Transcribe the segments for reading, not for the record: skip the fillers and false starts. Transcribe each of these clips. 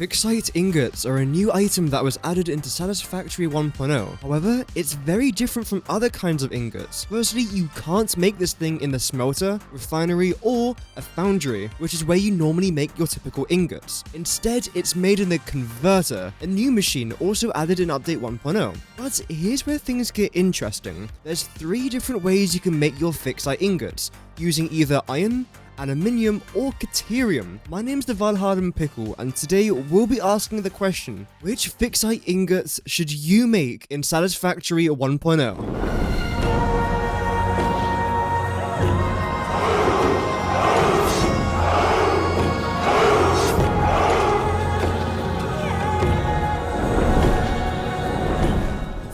FICSITE ingots are a new item that was added into Satisfactory 1.0. However, it's very different from other kinds of ingots. Firstly, you can't make this thing in the smelter, refinery, or a foundry, which is where you normally make your typical ingots. Instead, it's made in the converter, a new machine also added in Update 1.0. But here's where things get interesting. There's 3 different ways you can make your FICSITE ingots, using either iron, aluminium, or CATERIUM. My name's the Valhalla Pickle, and today we'll be asking the question, which FICSITE ingots should you make in Satisfactory 1.0?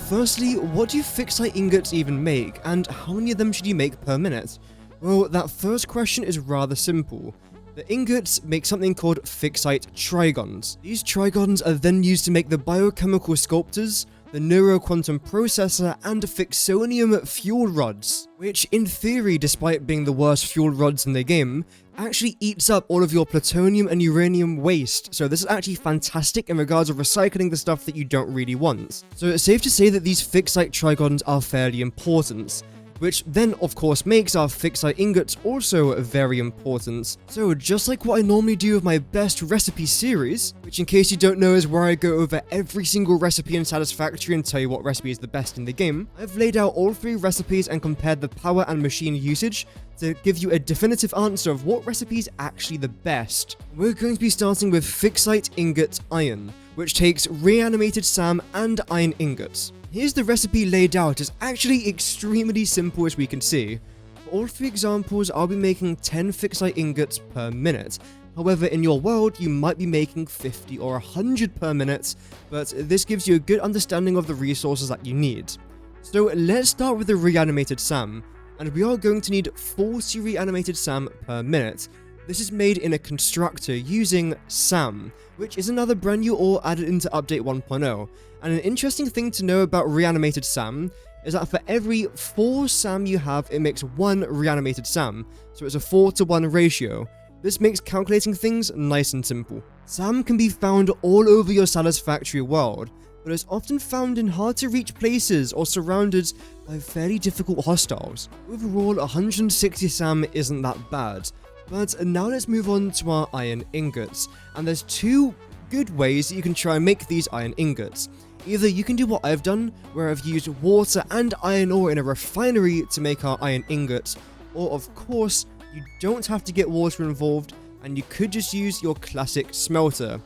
Firstly, what do FICSITE ingots even make, and how many of them should you make per minute? Well, that first question is rather simple. The ingots make something called FICSITE trigons. These trigons are then used to make the biochemical sculptors, the neuroquantum processor, and Ficsonium fuel rods, which in theory, despite being the worst fuel rods in the game, actually eats up all of your plutonium and uranium waste. So this is actually fantastic in regards of recycling the stuff that you don't really want. So it's safe to say that these FICSITE trigons are fairly important, which then of course makes our FICSITE ingots also very important. So just like what I normally do with my best recipe series, which in case you don't know is where I go over every single recipe in Satisfactory and tell you what recipe is the best in the game, I've laid out all 3 recipes and compared the power and machine usage to give you a definitive answer of what recipe is actually the best. We're going to be starting with FICSITE ingot iron, which takes reanimated SAM and iron ingots. Here's the recipe laid out. It's actually extremely simple, as we can see. For all 3 examples, I'll be making 10 FICSITE ingots per minute. However, in your world, you might be making 50 or 100 per minute, but this gives you a good understanding of the resources that you need. So let's start with the reanimated SAM, and we are going to need 40 reanimated SAM per minute. This is made in a constructor using SAM, which is another brand new ore added into Update 1.0. And an interesting thing to know about reanimated SAM is that for every 4 SAM you have, it makes 1 reanimated SAM, so it's a 4-to-1 ratio. This makes calculating things nice and simple. SAM can be found all over your Satisfactory world, but it's often found in hard-to-reach places or surrounded by fairly difficult hostiles. Overall, 160 SAM isn't that bad. But now let's move on to our iron ingots, and there's 2 good ways that you can try and make these iron ingots. Either you can do what I've done, where I've used water and iron ore in a refinery to make our iron ingots, or of course, you don't have to get water involved, and you could just use your classic smelter.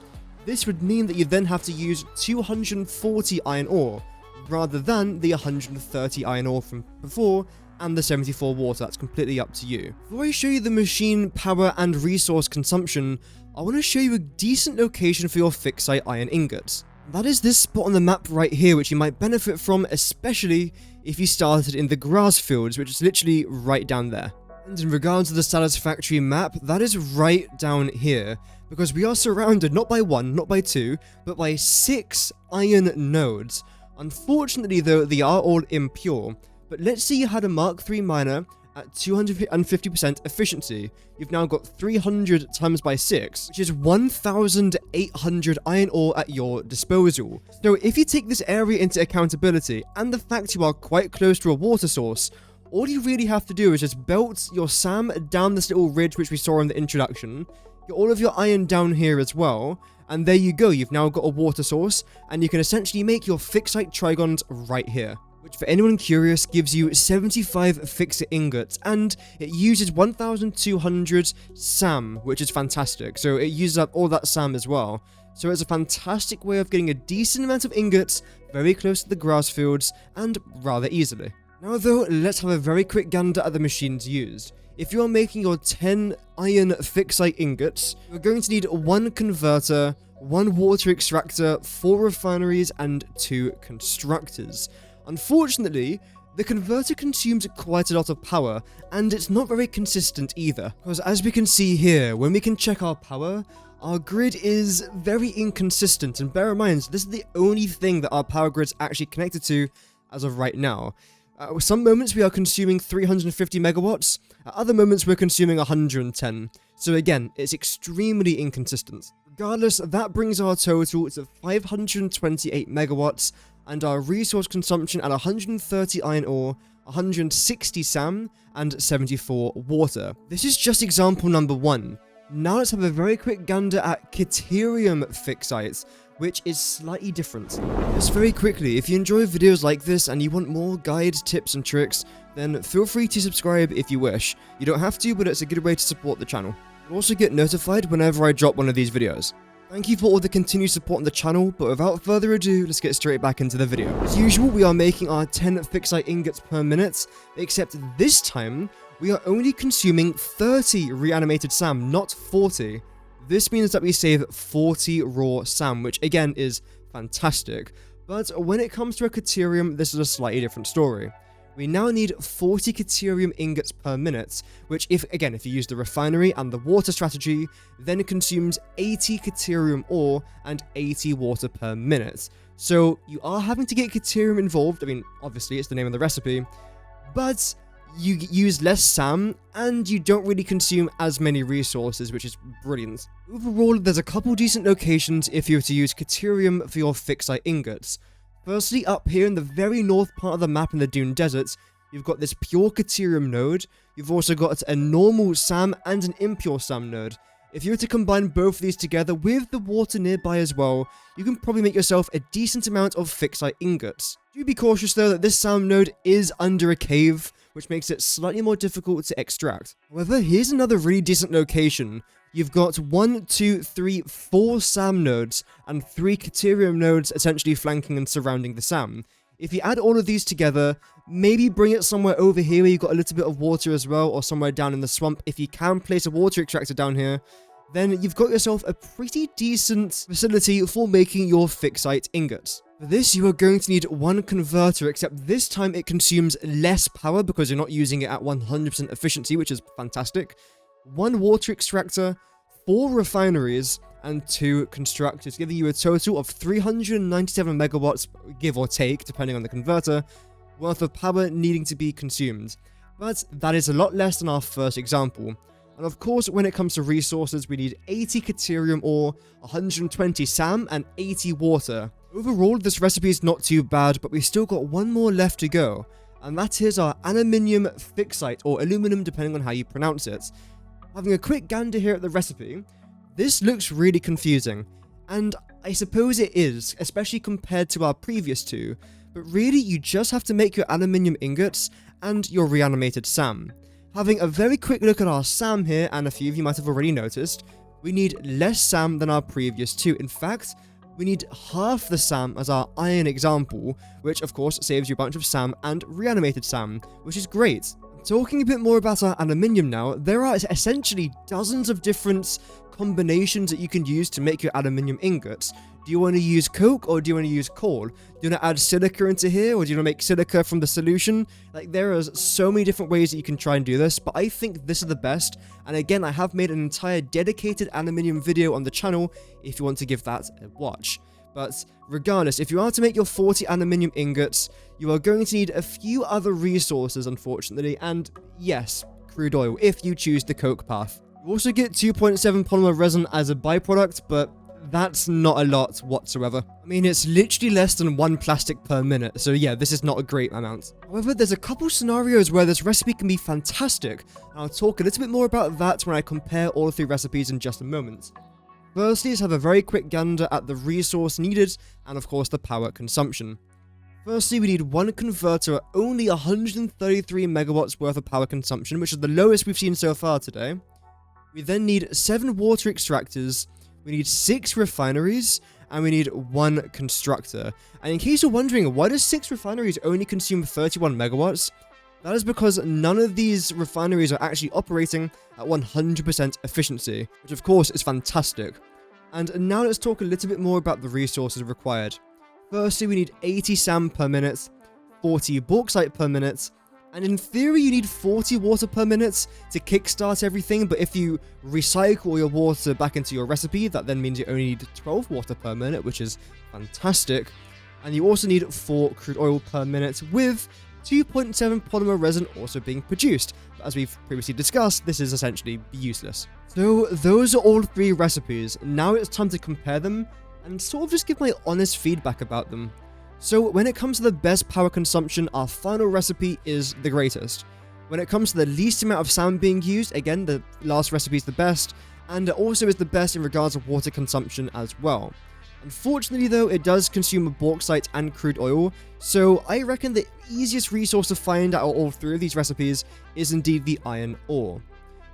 This would mean that you then have to use 240 iron ore, rather than the 130 iron ore from before, and the 74 water. That's completely up to you. Before I show you the machine power and resource consumption, I want to show you a decent location for your FICSITE iron ingots. That is this spot on the map right here, which you might benefit from, especially if you started in the grass fields, which is literally right down there. And in regards to the Satisfactory map, that is right down here, because we are surrounded not by 1, not by 2, but by 6 iron nodes. Unfortunately though, they are all impure. But let's say you had a Mark III miner at 250% efficiency. You've now got 300 times by 6, which is 1,800 iron ore at your disposal. So if you take this area into accountability, and the fact you are quite close to a water source, all you really have to do is just belt your SAM down this little ridge which we saw in the introduction, get all of your iron down here as well, and there you go, you've now got a water source, and you can essentially make your FICSITE trigons right here, which for anyone curious gives you 75 FICSITE ingots, and it uses 1,200 SAM, which is fantastic, so it uses up all that SAM as well. So it's a fantastic way of getting a decent amount of ingots very close to the grass fields, and rather easily. Now though, let's have a very quick gander at the machines used. If you are making your 10 iron FICSITE ingots, you're going to need 1 converter, 1 water extractor, 4 refineries, and 2 constructors. Unfortunately, the converter consumes quite a lot of power, and it's not very consistent either, because as we can see here, when we can check our power, our grid is very inconsistent, and bear in mind, this is the only thing that our power grid's actually connected to as of right now. Some moments we are consuming 350 megawatts, at other moments we're consuming 110. So again, it's extremely inconsistent. Regardless, that brings our total to 528 megawatts, and our resource consumption at 130 iron ore, 160 SAM, and 74 water. This is just example number 1. Now let's have a very quick gander at CATERIUM Ficsite, which is slightly different. Just very quickly, if you enjoy videos like this and you want more guides, tips, and tricks, then feel free to subscribe if you wish. You don't have to, but it's a good way to support the channel. You'll also get notified whenever I drop one of these videos. Thank you for all the continued support on the channel, but without further ado, let's get straight back into the video. As usual, we are making our 10 Ficsite ingots per minute, except this time, we are only consuming 30 reanimated SAM, not 40. This means that we save 40 raw SAM, which again is fantastic. But when it comes to a Caterium, this is a slightly different story. We now need 40 Caterium ingots per minute, which if you use the refinery and the water strategy, then it consumes 80 Caterium ore and 80 water per minute. So you are having to get Caterium involved. I mean, obviously it's the name of the recipe, but you use less SAM and you don't really consume as many resources, which is brilliant. Overall, there's a couple decent locations if you were to use Caterium for your Ficsite ingots. Firstly, up here in the very north part of the map in the Dune Desert, you've got this pure Caterium node. You've also got a normal SAM and an impure SAM node. If you were to combine both of these together with the water nearby as well, you can probably make yourself a decent amount of Ficsite ingots. Do be cautious though that this SAM node is under a cave, which makes it slightly more difficult to extract. However, here's another really decent location. You've got 1, 2, 3, 4 SAM nodes and 3 Caterium nodes essentially flanking and surrounding the SAM. If you add all of these together, maybe bring it somewhere over here where you've got a little bit of water as well, or somewhere down in the swamp. If you can place a water extractor down here, then you've got yourself a pretty decent facility for making your Ficsite ingots. For this, you are going to need one converter, except this time it consumes less power because you're not using it at 100% efficiency, which is fantastic. 1 water extractor, 4 refineries, and 2 constructors, giving you a total of 397 megawatts, give or take, depending on the converter, worth of power needing to be consumed. But that is a lot less than our first example. And of course, when it comes to resources, we need 80 Caterium ore, 120 SAM, and 80 water. Overall, this recipe is not too bad, but we've still got one more left to go, and that is our ALUMINIUM Ficsite, or aluminum depending on how you pronounce it. Having a quick gander here at the recipe, this looks really confusing, and I suppose it is, especially compared to our previous two, but really you just have to make your aluminium ingots and your reanimated SAM. Having a very quick look at our SAM here, and a few of you might have already noticed, we need less SAM than our previous two. In fact, we need half the SAM as our iron example, which of course saves you a bunch of SAM and reanimated SAM, which is great. Talking a bit more about our aluminium now, there are essentially dozens of different combinations that you can use to make your aluminium ingots. Do you want to use coke or do you want to use coal? Do you want to add silica into here or do you want to make silica from the solution? Like, there are so many different ways that you can try and do this, but I think this is the best. And again, I have made an entire dedicated aluminium video on the channel if you want to give that a watch. But regardless, if you are to make your 40 aluminium ingots, you are going to need a few other resources, unfortunately, and yes, crude oil, if you choose the coke path. You also get 2.7 polymer resin as a byproduct, but that's not a lot whatsoever. I mean, it's literally less than 1 plastic per minute, so yeah, this is not a great amount. However, there's a couple scenarios where this recipe can be fantastic, and I'll talk a little bit more about that when I compare all 3 recipes in just a moment. Firstly, let's have a very quick gander at the resource needed, and of course the power consumption. Firstly, we need one converter at only 133 megawatts worth of power consumption, which is the lowest we've seen so far today. We then need 7 water extractors, we need 6 refineries, and we need 1 constructor. And in case you're wondering, why does 6 refineries only consume 31 megawatts? That is because none of these refineries are actually operating at 100% efficiency, which of course is fantastic. And now let's talk a little bit more about the resources required. Firstly, we need 80 SAM per minute, 40 bauxite per minute, and in theory you need 40 water per minute to kickstart everything, but if you recycle your water back into your recipe, that then means you only need 12 water per minute, which is fantastic. And you also need 4 crude oil per minute with 2.7 polymer resin also being produced. But as we've previously discussed, this is essentially useless. So those are all 3 recipes. Now it's time to compare them and sort of just give my honest feedback about them. So when it comes to the best power consumption, our final recipe is the greatest. When it comes to the least amount of sand being used, again, the last recipe is the best, and it also is the best in regards to water consumption as well. Unfortunately though, it does consume bauxite and crude oil, so I reckon the easiest resource to find out of all 3 of these recipes is indeed the iron ore.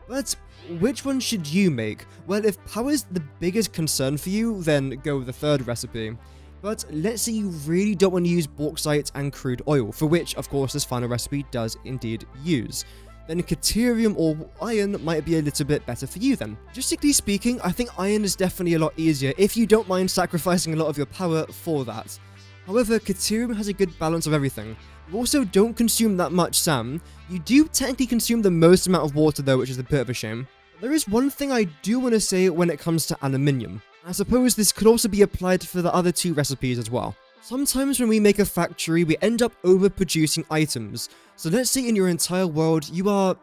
But which one should you make? Well, if power is the biggest concern for you, then go with the 3rd recipe. But let's say you really don't want to use bauxite and crude oil, for which, of course, this final recipe does indeed use. Then Caterium or iron might be a little bit better for you then. Logistically speaking, I think iron is definitely a lot easier if you don't mind sacrificing a lot of your power for that. However, Caterium has a good balance of everything. You also don't consume that much sand. You do technically consume the most amount of water though, which is a bit of a shame. There is one thing I do want to say when it comes to aluminium. I suppose this could also be applied for the other 2 recipes as well. Sometimes when we make a factory, we end up overproducing items. So let's say in your entire world, you are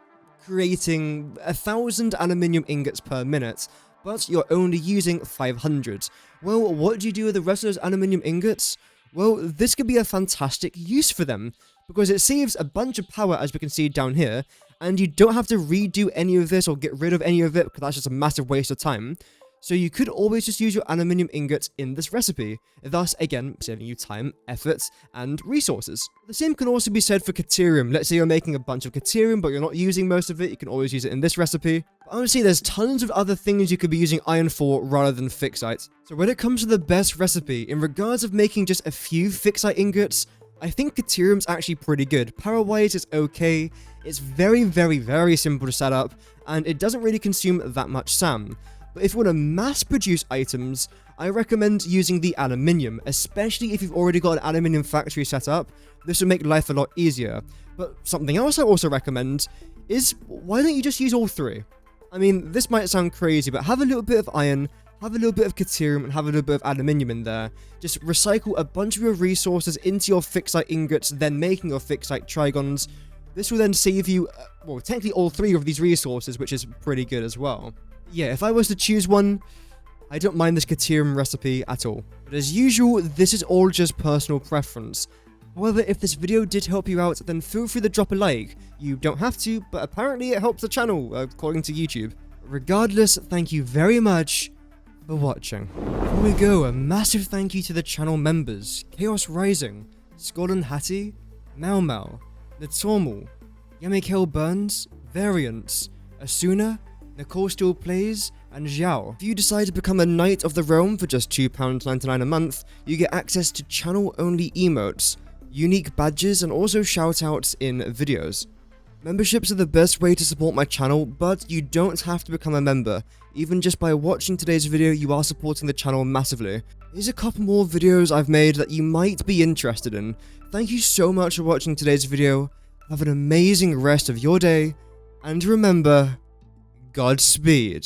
creating 1,000 aluminium ingots per minute, but you're only using 500. Well, what do you do with the rest of those aluminium ingots? Well, this could be a fantastic use for them, because it saves a bunch of power, as we can see down here, and you don't have to redo any of this or get rid of any of it, because that's just a massive waste of time. So you could always just use your aluminium ingots in this recipe, thus again saving you time, effort, and resources. The same can also be said for Caterium. Let's say you're making a bunch of Caterium but you're not using most of it, you can always use it in this recipe. But honestly, there's tons of other things you could be using iron for rather than Ficsite. So when it comes to the best recipe, in regards of making just a few Ficsite ingots, I think Caterium's actually pretty good. Power-wise, it's okay, it's very simple to set up, and it doesn't really consume that much sand. But if you want to mass-produce items, I recommend using the aluminium, especially if you've already got an aluminium factory set up. This will make life a lot easier. But something else I also recommend is, why don't you just use all 3? I mean, this might sound crazy, but have a little bit of iron, have a little bit of Caterium, and have a little bit of aluminium in there. Just recycle a bunch of your resources into your Ficsite ingots, then making your Ficsite trigons. This will then save you, well, technically all 3 of these resources, which is pretty good as well. Yeah, if I was to choose one, I don't mind this Caterium recipe at all. But as usual, this is all just personal preference. However, if this video did help you out, then feel free to drop a like. You don't have to, but apparently it helps the channel, according to YouTube. Regardless, thank you very much for watching. Before we go, a massive thank you to the channel members: Chaos Rising, Scotland Hattie, Mau Mau, Natormal, Yamikel Burns, Variants, Asuna, Nicole Still Plays, and Zhao. If you decide to become a Knight of the Realm for just £2.99 a month, you get access to channel-only emotes, unique badges, and also shoutouts in videos. Memberships are the best way to support my channel, but you don't have to become a member. Even just by watching today's video, you are supporting the channel massively. Here's a couple more videos I've made that you might be interested in. Thank you so much for watching today's video. Have an amazing rest of your day, and remember, Godspeed.